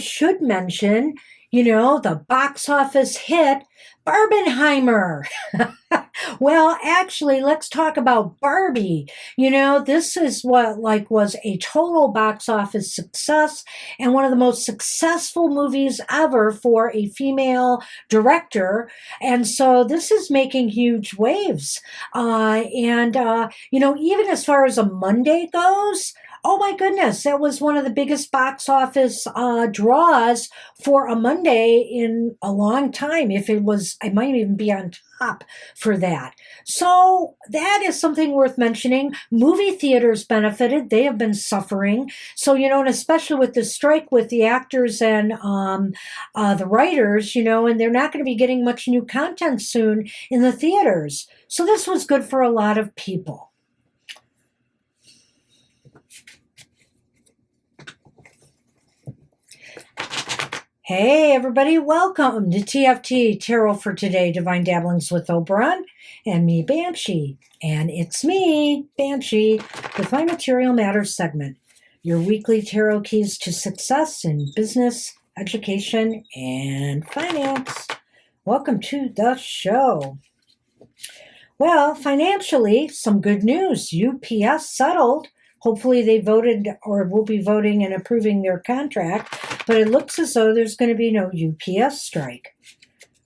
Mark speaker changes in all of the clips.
Speaker 1: should mention, the box office hit Barbenheimer. Well, actually, let's talk about Barbie. This is what was a total box office success and one of the most successful movies ever for a female director. And so this is making huge waves. Even as far as a Monday goes, oh my goodness, that was one of the biggest box office draws for a Monday in a long time. I might even be on top for that. So that is something worth mentioning. Movie theaters benefited. They have been suffering. So, and especially with the strike with the actors and the writers, and they're not going to be getting much new content soon in the theaters. So this was good for a lot of people. Hey everybody, welcome to TFT Tarot for Today, Divine Dabblings with Oberon, and me, Banshee. And it's me, Banshee, with my Material Matters segment, your weekly tarot keys to success in business, education, and finance. Welcome to the show. Well, financially, some good news. UPS settled. Hopefully they voted or will be voting and approving their contract, but it looks as though there's going to be no UPS strike.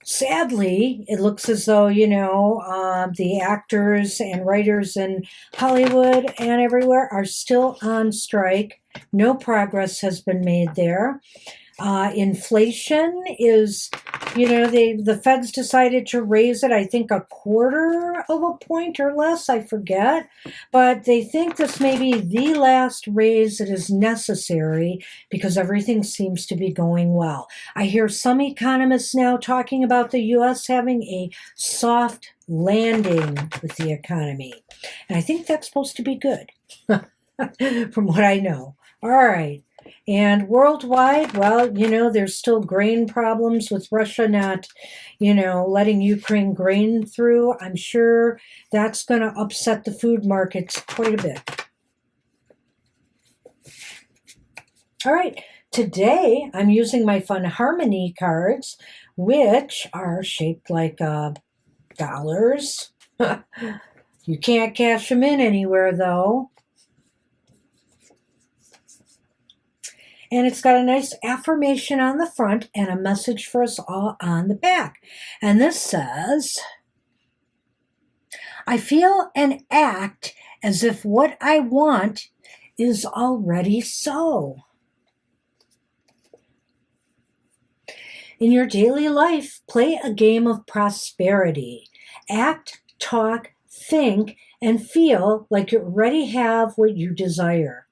Speaker 1: Sadly, it looks as though, the actors and writers in Hollywood and everywhere are still on strike. No progress has been made there. Inflation is, the Feds decided to raise it, I think, 1/4 of a point or less, I forget. But they think this may be the last raise that is necessary because everything seems to be going well. I hear some economists now talking about the U.S. having a soft landing with the economy. And I think that's supposed to be good, from what I know. All right. And worldwide, well, there's still grain problems with Russia not, letting Ukraine grain through. I'm sure that's going to upset the food markets quite a bit. All right, today I'm using my Fun Harmony cards, which are shaped like dollars. You can't cash them in anywhere, though. And it's got a nice affirmation on the front and a message for us all on the back. And this says, I feel and act as if what I want is already so. In your daily life, play a game of prosperity. Act, talk, think, and feel like you already have what you desire.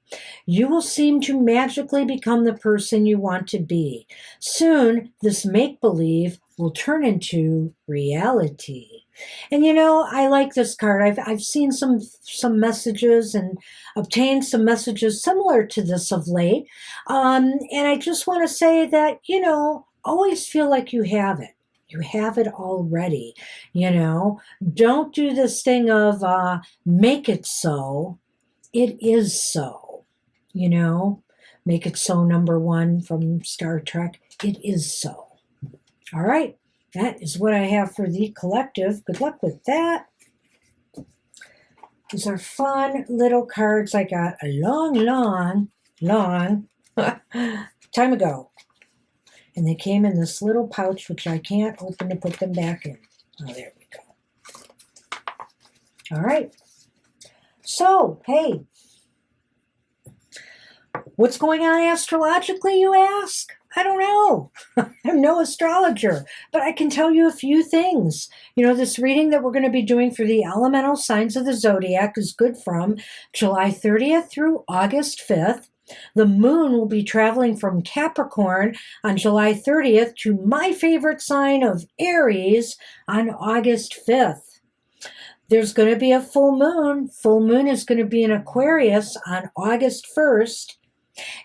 Speaker 1: You will seem to magically become the person you want to be. Soon, this make-believe will turn into reality. And I like this card. I've seen some messages and obtained some messages similar to this of late. And I just want to say that, always feel like you have it. You have it already. Don't do this thing of make it so. It is so. Make it so #1 from Star Trek. It is so. All right. That is what I have for the collective. Good luck with that. These are fun little cards I got a long time ago. And they came in this little pouch, which I can't open to put them back in. Oh, there we go. All right. So, hey. What's going on astrologically, you ask? I don't know. I'm no astrologer, but I can tell you a few things. This reading that we're going to be doing for the elemental signs of the Zodiac is good from July 30th through August 5th. The moon will be traveling from Capricorn on July 30th to my favorite sign of Aries on August 5th. There's going to be a full moon. Full moon is going to be in Aquarius on August 1st.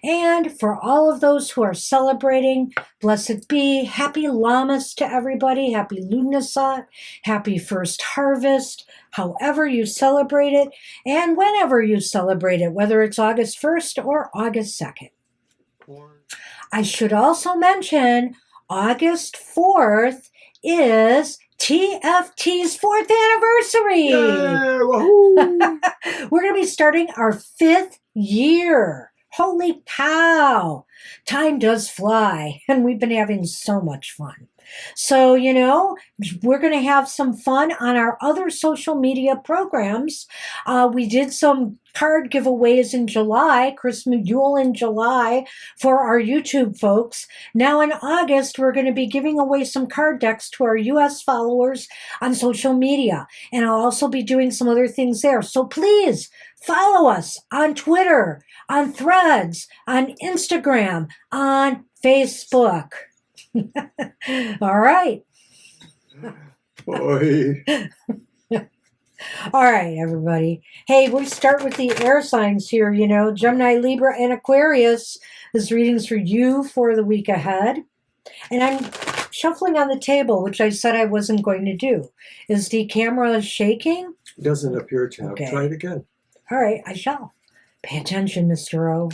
Speaker 1: And for all of those who are celebrating, blessed be, happy Lammas to everybody, happy Lugnasat, happy first harvest, however you celebrate it, and whenever you celebrate it, whether it's August 1st or August 2nd. I should also mention August 4th is TFT's 4th anniversary.
Speaker 2: Yay! Woohoo!
Speaker 1: We're going to be starting our 5th year. Holy cow. Time does fly, and we've been having so much fun. So, we're going to have some fun on our other social media programs. We did some card giveaways in July, Christmas Yule in July for our YouTube folks. Now in August, we're going to be giving away some card decks to our US followers on social media. And I'll also be doing some other things there. So please follow us on Twitter, on Threads, on Instagram, on Facebook. All right.
Speaker 2: Boy.
Speaker 1: All right, everybody. Hey, we start with the air signs here, Gemini, Libra, and Aquarius. This reading's for you for the week ahead. And I'm shuffling on the table, which I said I wasn't going to do. Is the camera shaking?
Speaker 2: It doesn't appear to have.
Speaker 1: Okay.
Speaker 2: Try it again.
Speaker 1: All right, I shall. Pay attention, Mr. O.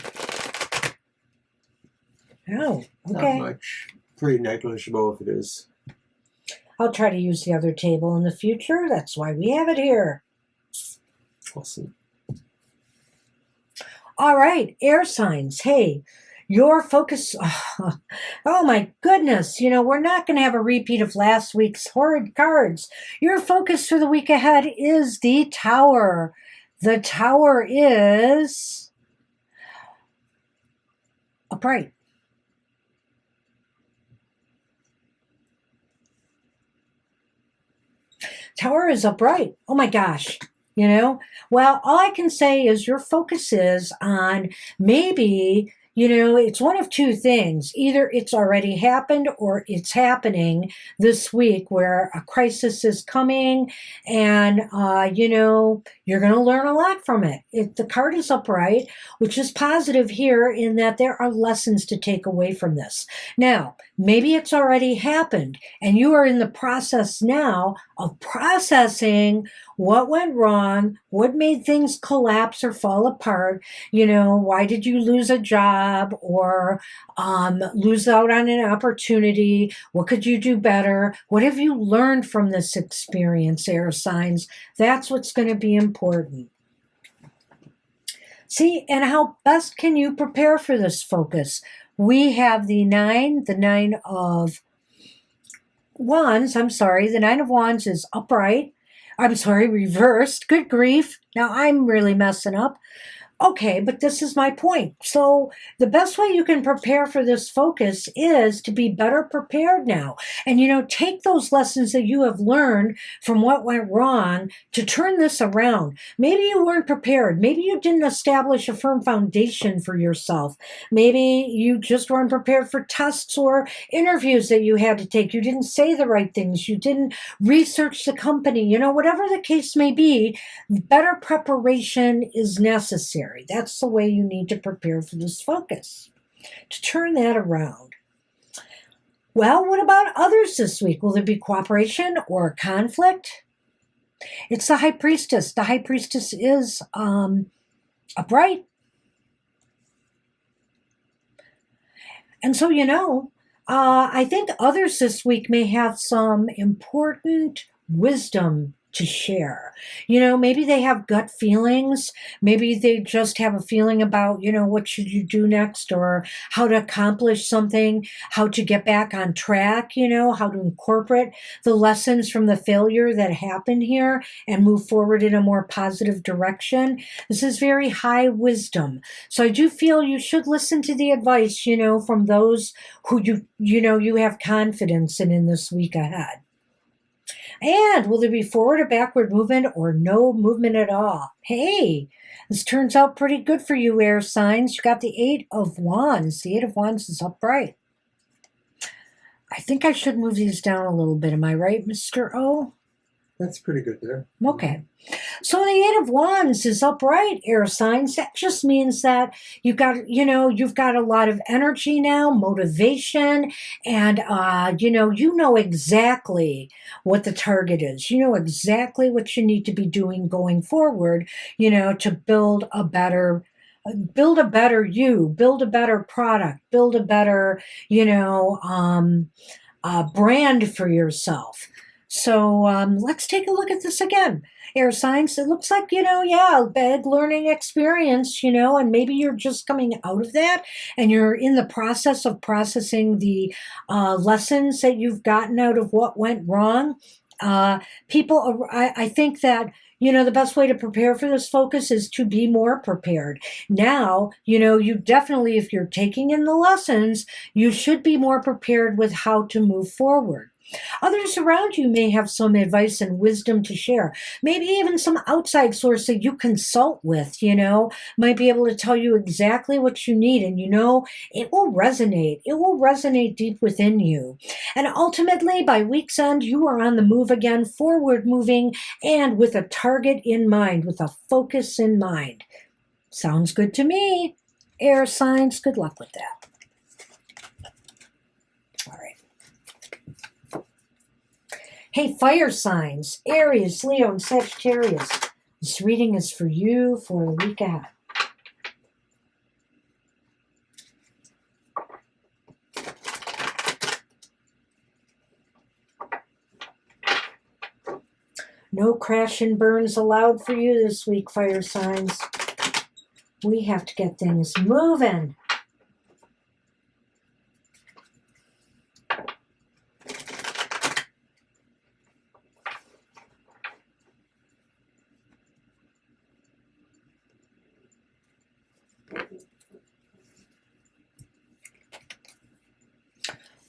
Speaker 1: Oh, okay.
Speaker 2: Not much. Pretty negligible if it is.
Speaker 1: I'll try to use the other table in the future. That's why we have it here.
Speaker 2: Awesome.
Speaker 1: All right, air signs. Hey, your focus. Oh my goodness. We're not going to have a repeat of last week's horrid cards. Your focus for the week ahead is the Tower. The Tower is upright. Tower is upright. Oh my gosh. Well, all I can say is your focus is on maybe, it's one of two things. Either it's already happened or it's happening this week where a crisis is coming and, you're going to learn a lot from it. The card is upright, which is positive here in that there are lessons to take away from this. Now, maybe it's already happened and you are in the process now of processing what went wrong, what made things collapse or fall apart. Why did you lose a job or lose out on an opportunity? What could you do better? What have you learned from this experience, air signs? That's what's going to be important. See, and how best can you prepare for this focus? We have the nine of wands. The 9 of wands is upright. Reversed. Good grief. Now I'm really messing up. Okay, but this is my point. So the best way you can prepare for this focus is to be better prepared now. And, take those lessons that you have learned from what went wrong to turn this around. Maybe you weren't prepared. Maybe you didn't establish a firm foundation for yourself. Maybe you just weren't prepared for tests or interviews that you had to take. You didn't say the right things. You didn't research the company. Whatever the case may be, better preparation is necessary. That's the way you need to prepare for this focus, to turn that around. Well, what about others this week? Will there be cooperation or conflict? It's the High Priestess. The High Priestess is upright. And so, I think others this week may have some important wisdom to share. Maybe they have gut feelings. Maybe they just have a feeling about, what should you do next or how to accomplish something, how to get back on track, how to incorporate the lessons from the failure that happened here and move forward in a more positive direction. This is very high wisdom. So I do feel you should listen to the advice, from those who you have confidence in this week ahead. And will there be forward or backward movement or no movement at all? Hey, this turns out pretty good for you, air signs. You got the 8 of wands. The 8 of wands is upright. I think I should move these down a little bit. Am I right, Mr. O?
Speaker 2: That's pretty good there.
Speaker 1: Okay. So the 8 of wands is upright, air signs. That just means that you've got a lot of energy now, motivation, and you know exactly what the target is. You know exactly what you need to be doing going forward, to build a better build a better you, build a better product, build a better, brand for yourself. So let's take a look at this again. Air signs, it looks like, big learning experience, and maybe you're just coming out of that and you're in the process of processing the lessons that you've gotten out of what went wrong. I think that, the best way to prepare for this focus is to be more prepared. Now, you definitely, if you're taking in the lessons, you should be more prepared with how to move forward. Others around you may have some advice and wisdom to share. Maybe even some outside source that you consult with, might be able to tell you exactly what you need. And, it will resonate. It will resonate deep within you. And ultimately, by week's end, you are on the move again, forward moving, and with a target in mind, with a focus in mind. Sounds good to me. Air signs, good luck with that. All right. Hey, fire signs, Aries, Leo, and Sagittarius. This reading is for you for a week ahead. No crash and burns allowed for you this week, fire signs. We have to get things moving.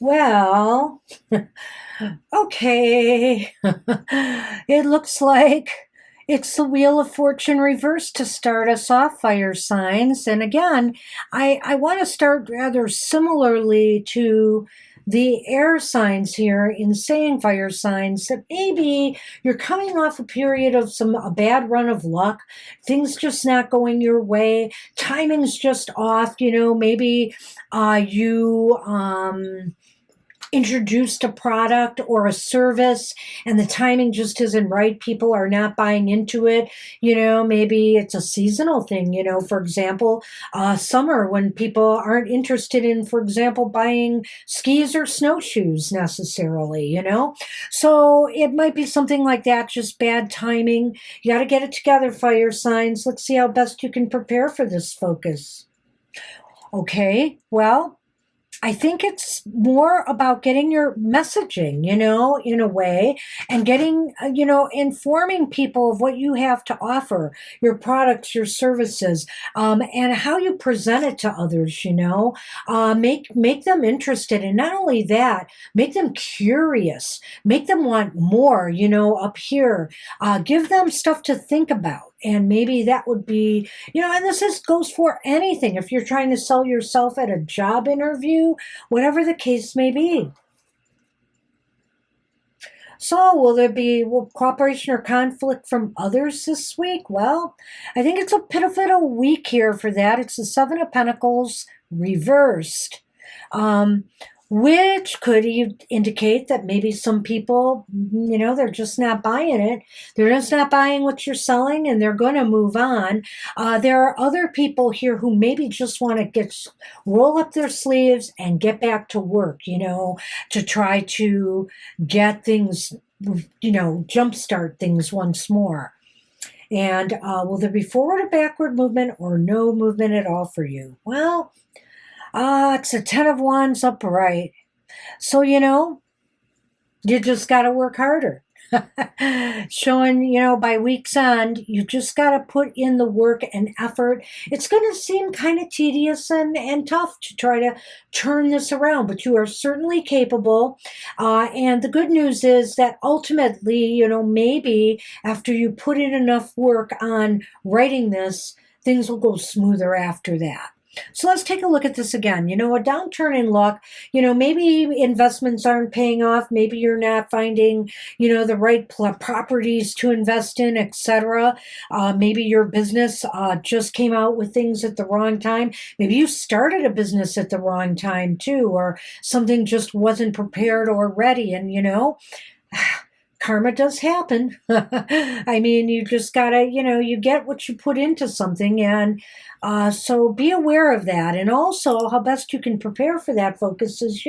Speaker 1: Well, okay. It looks like it's the Wheel of Fortune reversed to start us off, fire signs. And again, I want to start rather similarly to the air signs here in saying, fire signs, that maybe you're coming off a period of a bad run of luck, things just not going your way, timing's just off, maybe you introduced a product or a service and the timing just isn't right. People are not buying into it. Maybe it's a seasonal thing, for example, summer when people aren't interested in, for example, buying skis or snowshoes necessarily, So it might be something like that, just bad timing. You got to get it together, fire signs. Let's see how best you can prepare for this focus. Okay, well, I think it's more about getting your messaging, in a way, and getting, informing people of what you have to offer, your products, your services, and how you present it to others, make them interested. And not only that, make them curious, make them want more, up here, give them stuff to think about. And maybe that would be, and goes for anything. If you're trying to sell yourself at a job interview, whatever the case may be. So will there be cooperation or conflict from others this week? Well, I think it's a pivotal week here for that. It's the Seven of Pentacles reversed. Which could indicate that maybe some people, they're just not buying it. They're just not buying what you're selling, and they're going to move on. There are other people here who maybe just want to roll up their sleeves and get back to work, to try to get things, jumpstart things once more. And will there be forward or backward movement or no movement at all for you? Well, it's a 10 of Wands upright. So, you just got to work harder. Showing, by week's end, you just got to put in the work and effort. It's going to seem kind of tedious and tough to try to turn this around, but you are certainly capable. And the good news is that ultimately, maybe after you put in enough work on writing this, things will go smoother after that. So let's take a look at this again. A downturn in luck, maybe investments aren't paying off. Maybe you're not finding, the right properties to invest in, etc. Maybe your business just came out with things at the wrong time. Maybe you started a business at the wrong time too, or something just wasn't prepared or ready. And, karma does happen. I mean, you just gotta, you get what you put into something. And so be aware of that. And also, how best you can prepare for that focus is,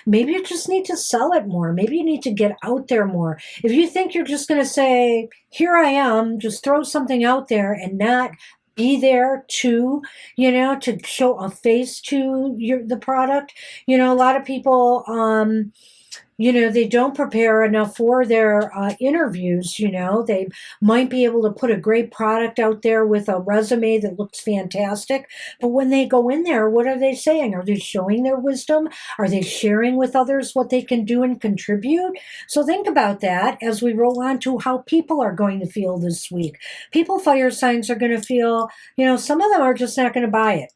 Speaker 1: maybe you just need to sell it more. Maybe you need to get out there more. If you think you're just going to say, here I am, just throw something out there and not be there to, to show a face to the product. A lot of people, they don't prepare enough for their interviews. They might be able to put a great product out there with a resume that looks fantastic. But when they go in there, what are they saying? Are they showing their wisdom? Are they sharing with others what they can do and contribute? So think about that as we roll on to how people are going to feel this week. People, fire signs, are going to feel, some of them are just not going to buy it,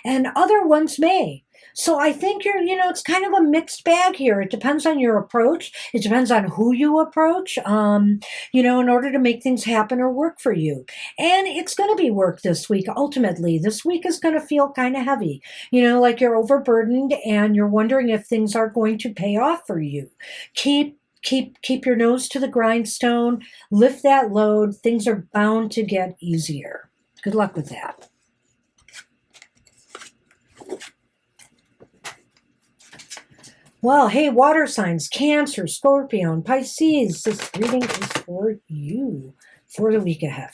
Speaker 1: and other ones may. So I think it's kind of a mixed bag here. It depends on your approach. It depends on who you approach, in order to make things happen or work for you. And it's going to be work this week. Ultimately, this week is going to feel kind of heavy, like you're overburdened and you're wondering if things are going to pay off for you. Keep your nose to the grindstone. Lift that load. Things are bound to get easier. Good luck with that. Well, hey, water signs, Cancer, Scorpio, and Pisces. This reading is for you for the week ahead.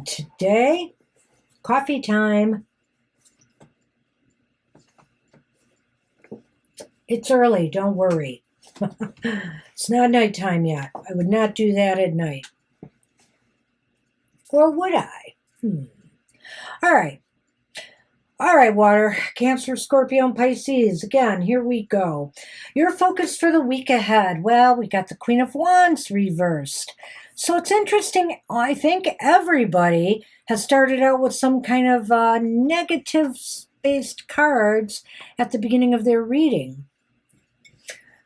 Speaker 1: Today, coffee time. It's early, don't worry. It's not nighttime yet. I would not do that at night. Or would I? All right. All right, water, Cancer, Scorpio, and Pisces. Again, here we go. Your focus for the week ahead. Well, we got the Queen of Wands reversed. So it's interesting. I think everybody has started out with some kind of negative-based cards at the beginning of their reading.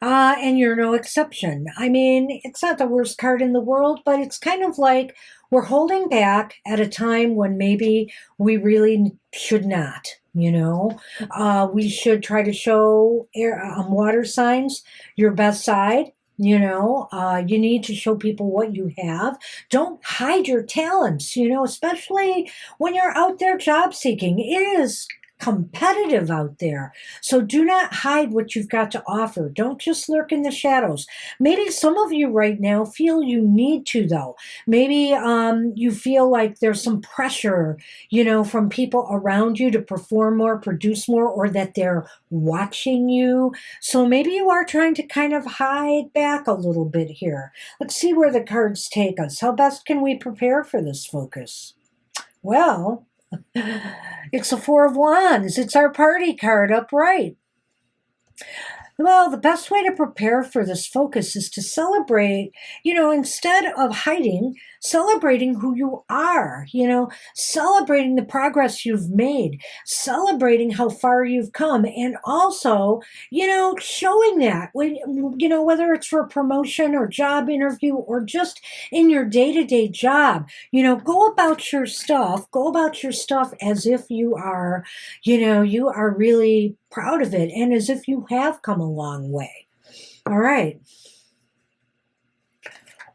Speaker 1: And you're no exception. I mean, it's not the worst card in the world, but it's kind of like we're holding back at a time when maybe we really should not, We should try to show water signs your best side. You need to show people what you have. Don't hide your talents, especially when you're out there job seeking. It is competitive out there. So do not hide what you've got to offer. Don't just lurk in the shadows. Maybe some of you right now feel you need to, though. Maybe you feel like there's some pressure, from people around you to perform more, produce more, or that they're watching you. So maybe you are trying to kind of hide back a little bit here. Let's see where the cards take us. How best can we prepare for this focus? Well, it's a Four of Wands. It's our party card upright. Well, the best way to prepare for this focus is to celebrate, instead of hiding, celebrating who you are, celebrating the progress you've made, celebrating how far you've come, and also, showing that when, whether it's for a promotion or job interview or just in your day-to-day job, go about your stuff as if you are, you are really proud of it and as if you have come a long way. All right.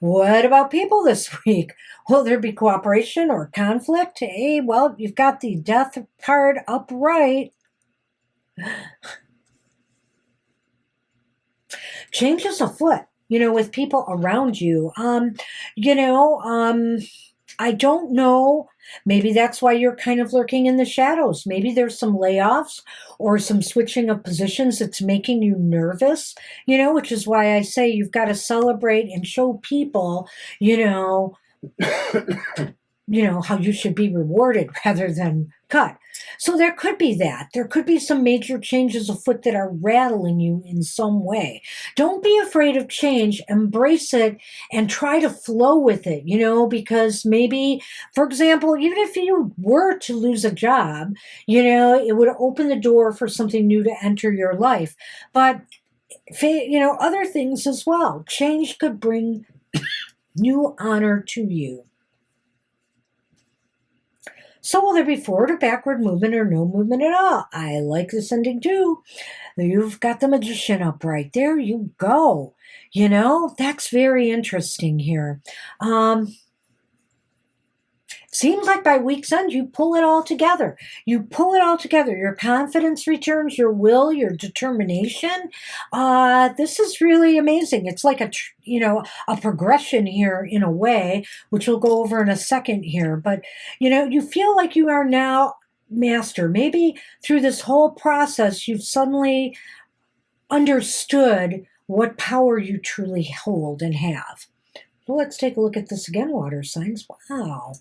Speaker 1: What about people this week? Will there be cooperation or conflict? Hey, well, you've got the Death card upright. Change is afoot, with people around you. I don't know. Maybe that's why you're kind of lurking in the shadows. Maybe there's some layoffs or some switching of positions that's making you nervous, which is why I say you've got to celebrate and show people, how you should be rewarded rather than cut. So there could be that. There could be some major changes afoot that are rattling you in some way. Don't be afraid of change. Embrace it and try to flow with it, because maybe, for example, even if you were to lose a job, it would open the door for something new to enter your life. But, other things as well. Change could bring new honor to you. So will there be forward or backward movement or no movement at all? I like this ending too. You've got the Magician up right there. You go. That's very interesting here. Seems like by week's end, you pull it all together. You pull it all together. Your confidence returns, your will, your determination. This is really amazing. It's like a progression here in a way, which we'll go over in a second here. But, you feel like you are now master. Maybe through this whole process, you've suddenly understood what power you truly hold and have. Well, let's take a look at this again, water signs. Wow.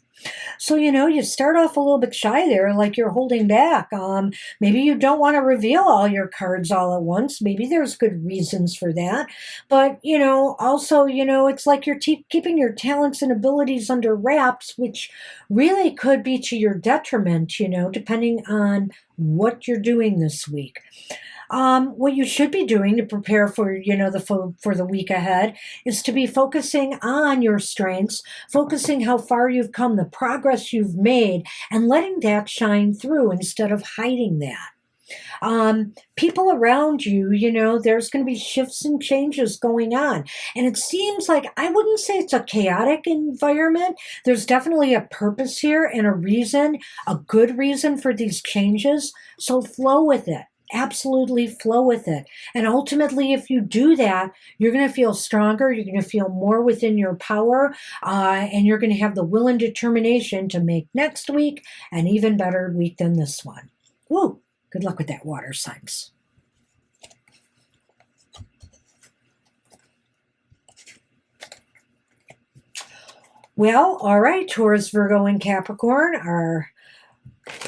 Speaker 1: So, you start off a little bit shy there, like you're holding back. Maybe you don't want to reveal all your cards all at once. Maybe there's good reasons for that. But, also, it's like you're keeping your talents and abilities under wraps, which really could be to your detriment, depending on what you're doing this week. What you should be doing to prepare for, for the week ahead is to be focusing on your strengths, focusing how far you've come, the progress you've made, and letting that shine through instead of hiding that. People around you, there's going to be shifts and changes going on. And it seems like, I wouldn't say it's a chaotic environment. There's definitely a purpose here and a reason, a good reason for these changes. So flow with it. Absolutely flow with it. And ultimately, if you do that, you're going to feel stronger. You're going to feel more within your power. And you're going to have the will and determination to make next week an even better week than this one. Woo! Good luck with that, water signs. Well, all right, Taurus, Virgo, and Capricorn are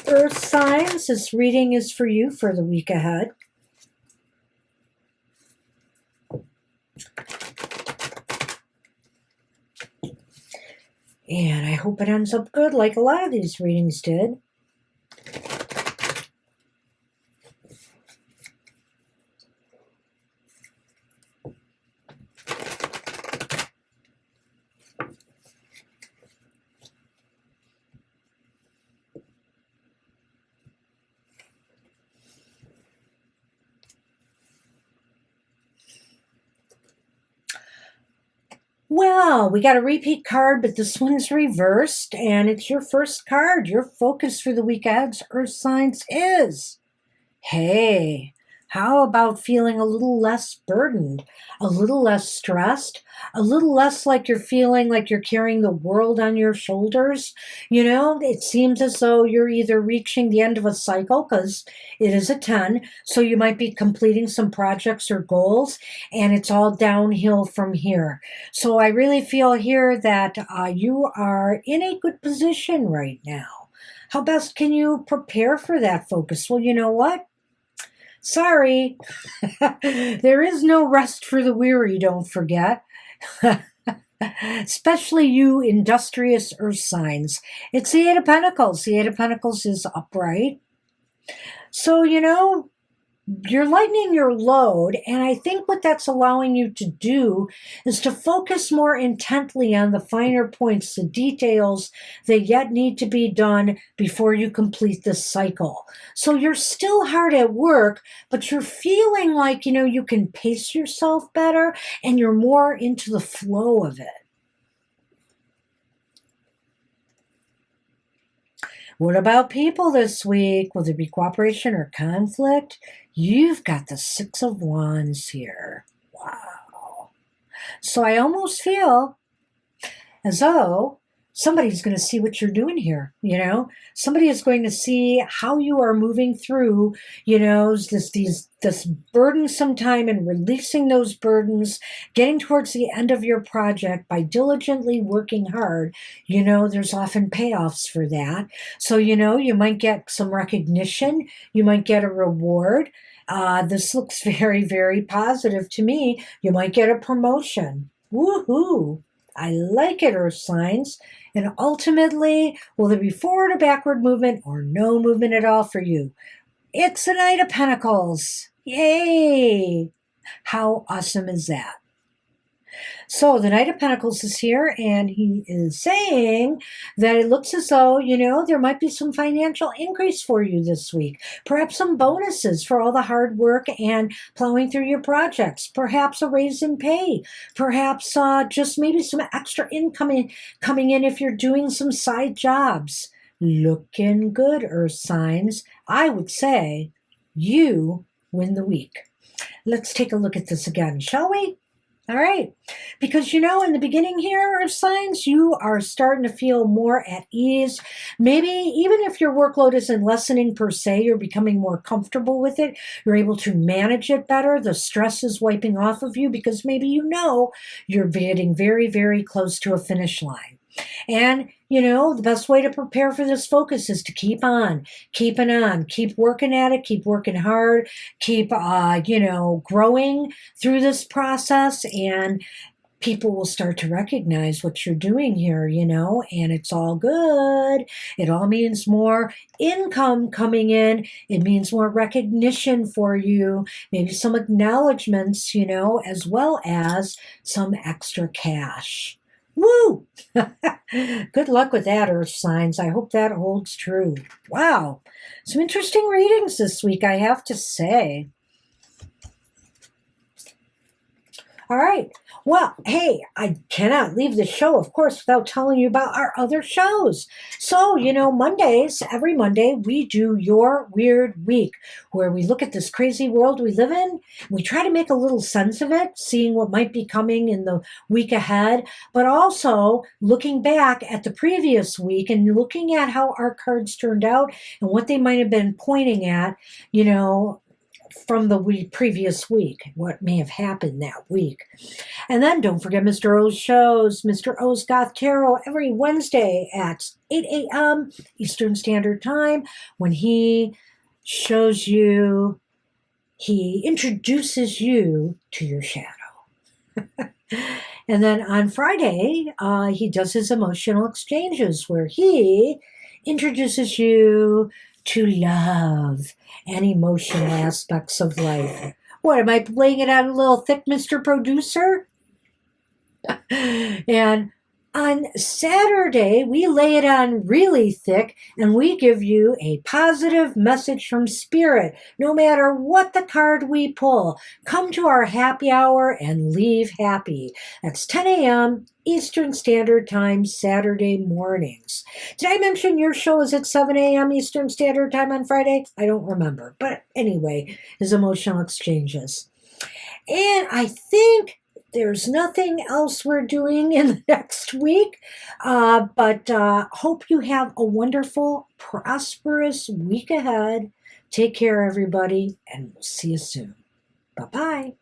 Speaker 1: Earth signs. This reading is for you for the week ahead. And I hope it ends up good like a lot of these readings did. Well, we got a repeat card, but this one's reversed, and it's your first card. Your focus for the week ahead, Earth signs, is, hey, how about feeling a little less burdened, a little less stressed, a little less like you're feeling like you're carrying the world on your shoulders? It seems as though you're either reaching the end of a cycle, because it is a 10, so you might be completing some projects or goals, and it's all downhill from here. So I really feel here that you are in a good position right now. How best can you prepare for that focus? Well, you know what? Sorry, there is no rest for the weary, don't forget. Especially you industrious Earth signs. It's the Eight of Pentacles. The Eight of Pentacles is upright. So, you're lightening your load, and I think what that's allowing you to do is to focus more intently on the finer points, the details that yet need to be done before you complete this cycle. So you're still hard at work, but you're feeling like, you can pace yourself better, and you're more into the flow of it. What about people this week? Will there be cooperation or conflict? You've got the Six of Wands here. Wow. So I almost feel as though somebody's going to see what you're doing here. Somebody is going to see how you are moving through, this burdensome time and releasing those burdens, getting towards the end of your project by diligently working hard. There's often payoffs for that. So, you might get some recognition. You might get a reward. This looks very, very positive to me. You might get a promotion. Woohoo! I like it, Earth signs. And ultimately, will there be forward or backward movement or no movement at all for you? It's a Knight of Pentacles. Yay! How awesome is that? So the Knight of Pentacles is here, and he is saying that it looks as though, there might be some financial increase for you this week. Perhaps some bonuses for all the hard work and plowing through your projects. Perhaps a raise in pay. Perhaps just maybe some extra income coming in if you're doing some side jobs. Looking good, Earth signs. I would say you win the week. Let's take a look at this again, shall we? All right, because in the beginning here, Earth signs, you are starting to feel more at ease. Maybe even if your workload isn't lessening per se, you're becoming more comfortable with it. You're able to manage it better. The stress is wiping off of you because maybe you're getting very, very close to a finish line. And, the best way to prepare for this focus is to keep on, keeping on, keep working at it, keep working hard, keep, growing through this process, and people will start to recognize what you're doing here, and it's all good. It all means more income coming in. It means more recognition for you, maybe some acknowledgments, as well as some extra cash. Woo! Good luck with that, Earth signs. I hope that holds true. Wow. Some interesting readings this week, I have to say. All right. Well, hey, I cannot leave the show, of course, without telling you about our other shows. So, Mondays, every Monday, we do Your Weird Week, where we look at this crazy world we live in. We try to make a little sense of it, seeing what might be coming in the week ahead, but also looking back at the previous week and looking at how our cards turned out and what they might have been pointing at, from the previous week, what may have happened that week. And then don't forget Mr. O's shows, Mr. O's Goth Tarot, every Wednesday at 8 a.m. Eastern Standard Time, when he introduces you to your shadow. And then on Friday, he does his emotional exchanges, where he introduces you to love and emotional aspects of life. What, am I laying it out a little thick, Mr. Producer? And on Saturday, we lay it on really thick, and we give you a positive message from Spirit. No matter what the card we pull, come to our happy hour and leave happy. That's 10 a.m. Eastern Standard Time, Saturday mornings. Did I mention your show is at 7 a.m. Eastern Standard Time on Friday? I don't remember. But anyway, his emotional exchanges. And I think there's nothing else we're doing in the next week, but hope you have a wonderful, prosperous week ahead. Take care, everybody, and we'll see you soon. Bye-bye.